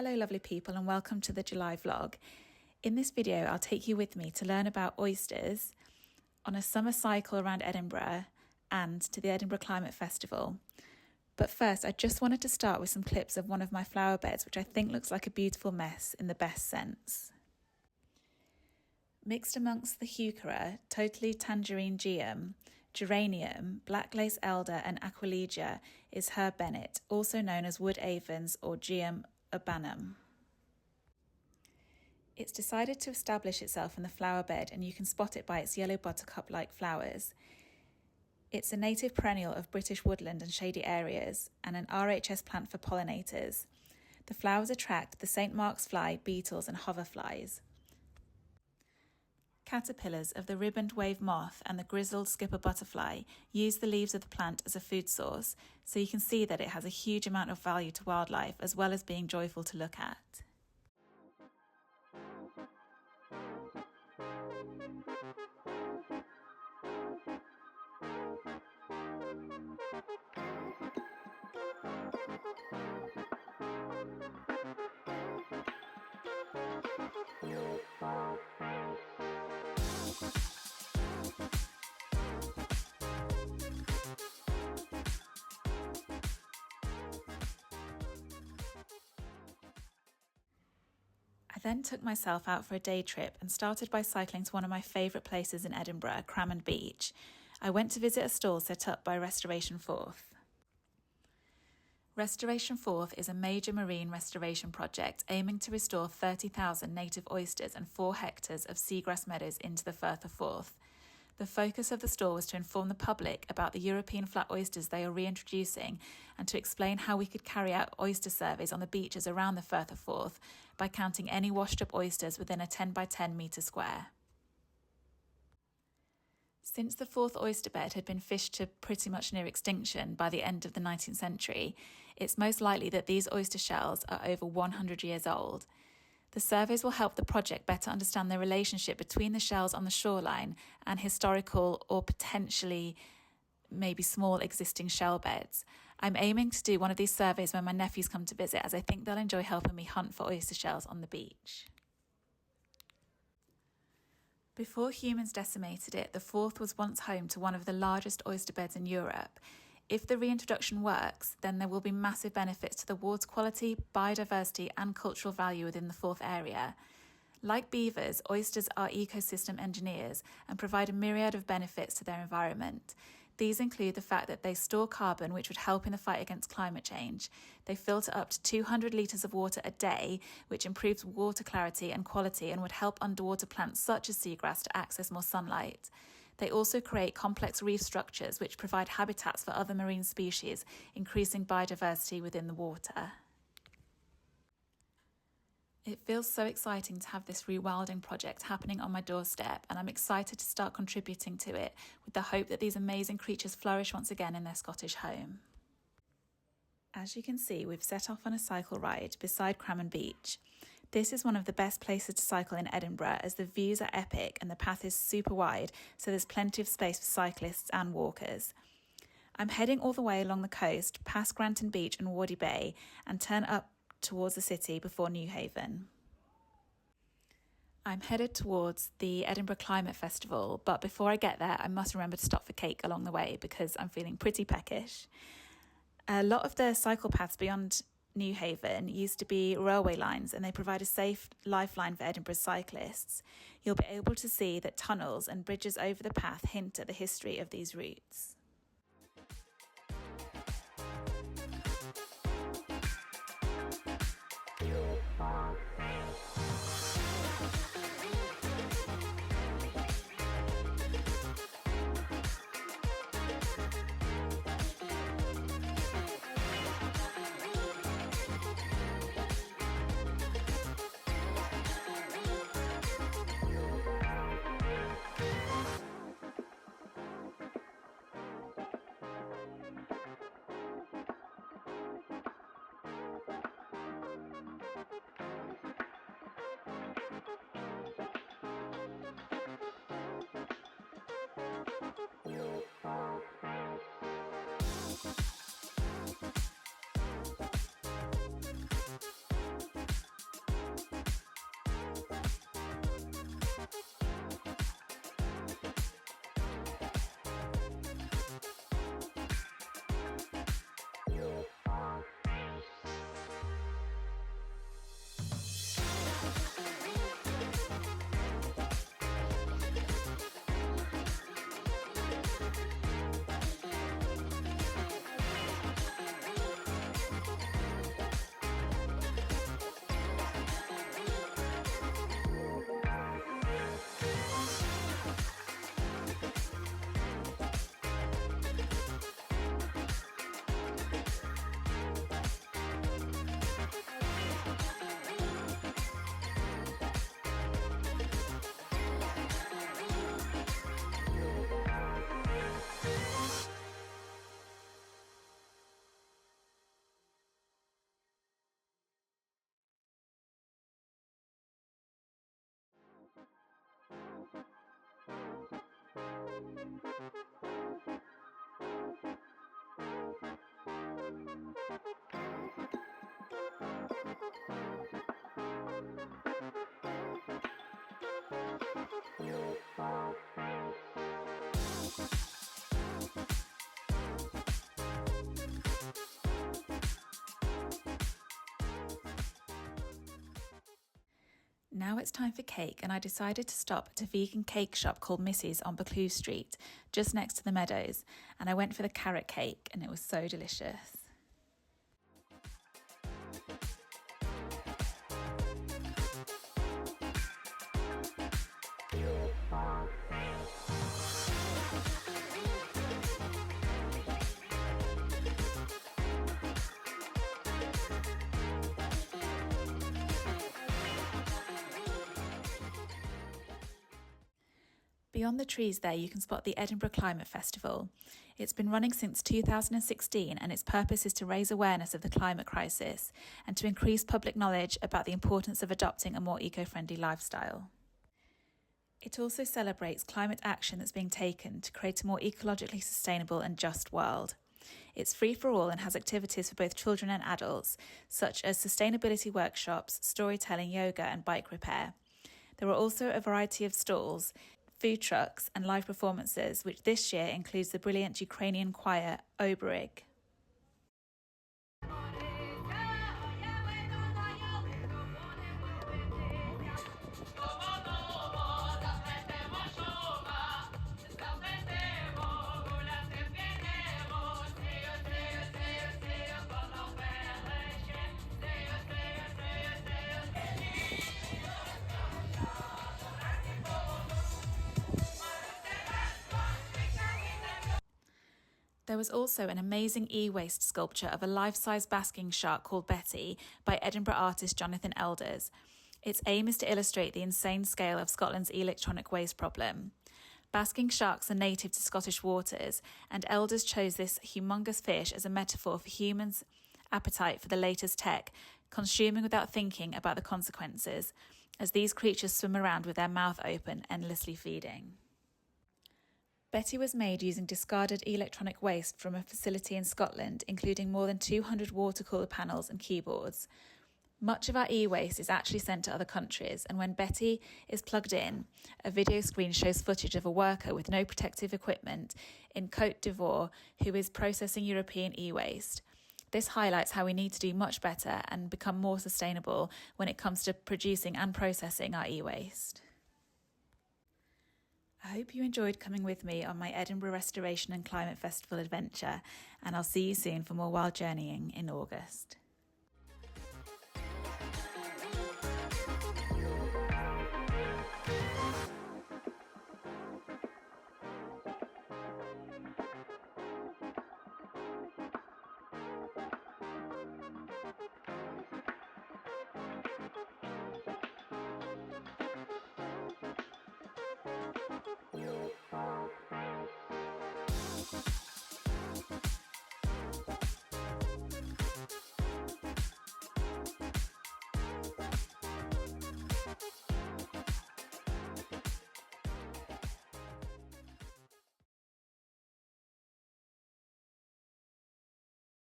Hello lovely people and welcome to the July vlog. In this video I'll take you with me to learn about oysters on a summer cycle around Edinburgh and to the Edinburgh Climate Festival. But first I just wanted to start with some clips of one of my flower beds which I think looks like a beautiful mess in the best sense. Mixed amongst the heuchera, totally tangerine geum, geranium, black lace elder and aquilegia is herb bennet, also known as wood avens or geum urbanum. It's decided to establish itself in the flower bed and you can spot it by its yellow buttercup-like flowers. It's a native perennial of British woodland and shady areas and an RHS plant for pollinators. The flowers attract the St. Mark's fly, beetles and hoverflies. Caterpillars of the ribboned wave moth and the grizzled skipper butterfly use the leaves of the plant as a food source, so you can see that it has a huge amount of value to wildlife as well as being joyful to look at. I then took myself out for a day trip and started by cycling to one of my favourite places in Edinburgh, Cramond Beach. I went to visit a stall set up by Restoration Forth. Restoration Forth is a major marine restoration project aiming to restore 30,000 native oysters and 4 hectares of seagrass meadows into the Firth of Forth. The focus of the stall was to inform the public about the European flat oysters they are reintroducing and to explain how we could carry out oyster surveys on the beaches around the Firth of Forth by counting any washed up oysters within a 10 by 10 metre square. Since the Forth oyster bed had been fished to pretty much near extinction by the end of the 19th century, it's most likely that these oyster shells are over 100 years old. The surveys will help the project better understand the relationship between the shells on the shoreline and historical or potentially maybe small existing shell beds. I'm aiming to do one of these surveys when my nephews come to visit, as I think they'll enjoy helping me hunt for oyster shells on the beach. Before humans decimated it, the Forth was once home to one of the largest oyster beds in Europe. If the reintroduction works, then there will be massive benefits to the water quality, biodiversity and cultural value within the Forth area. Like beavers, oysters are ecosystem engineers and provide a myriad of benefits to their environment. These include the fact that they store carbon, which would help in the fight against climate change. They filter up to 200 litres of water a day, which improves water clarity and quality and would help underwater plants such as seagrass to access more sunlight. They also create complex reef structures which provide habitats for other marine species, increasing biodiversity within the water. It feels so exciting to have this rewilding project happening on my doorstep, and I'm excited to start contributing to it with the hope that these amazing creatures flourish once again in their Scottish home. As you can see, we've set off on a cycle ride beside Cramond Beach. This is one of the best places to cycle in Edinburgh as the views are epic and the path is super wide, so there's plenty of space for cyclists and walkers. I'm heading all the way along the coast, past Granton Beach and Wardy Bay, and turn up towards the city before Newhaven. I'm headed towards the Edinburgh Climate Festival, but before I get there I must remember to stop for cake along the way because I'm feeling pretty peckish. A lot of the cycle paths beyond Newhaven used to be railway lines and they provide a safe lifeline for Edinburgh cyclists. You'll be able to see that tunnels and bridges over the path hint at the history of these routes. Now it's time for cake, and I decided to stop at a vegan cake shop called Missy's on Buccleuch Street, just next to the Meadows, and I went for the carrot cake, and it was so delicious. Beyond the trees there, you can spot the Edinburgh Climate Festival. It's been running since 2016, and its purpose is to raise awareness of the climate crisis and to increase public knowledge about the importance of adopting a more eco-friendly lifestyle. It also celebrates climate action that's being taken to create a more ecologically sustainable and just world. It's free for all and has activities for both children and adults, such as sustainability workshops, storytelling, yoga and bike repair. There are also a variety of stalls, food trucks and live performances, which this year includes the brilliant Ukrainian choir Oberig. There was also an amazing e-waste sculpture of a life-size basking shark called Betty by Edinburgh artist Jonathan Elders. Its aim is to illustrate the insane scale of Scotland's electronic waste problem. Basking sharks are native to Scottish waters, and Elders chose this humongous fish as a metaphor for humans' appetite for the latest tech, consuming without thinking about the consequences, as these creatures swim around with their mouth open, endlessly feeding. Betty was made using discarded electronic waste from a facility in Scotland, including more than 200 water cooler panels and keyboards. Much of our e-waste is actually sent to other countries, and when Betty is plugged in, a video screen shows footage of a worker with no protective equipment in Côte d'Ivoire who is processing European e-waste. This highlights how we need to do much better and become more sustainable when it comes to producing and processing our e-waste. I hope you enjoyed coming with me on my Edinburgh Restoration and Climate Festival adventure, and I'll see you soon for more wild journeying in August.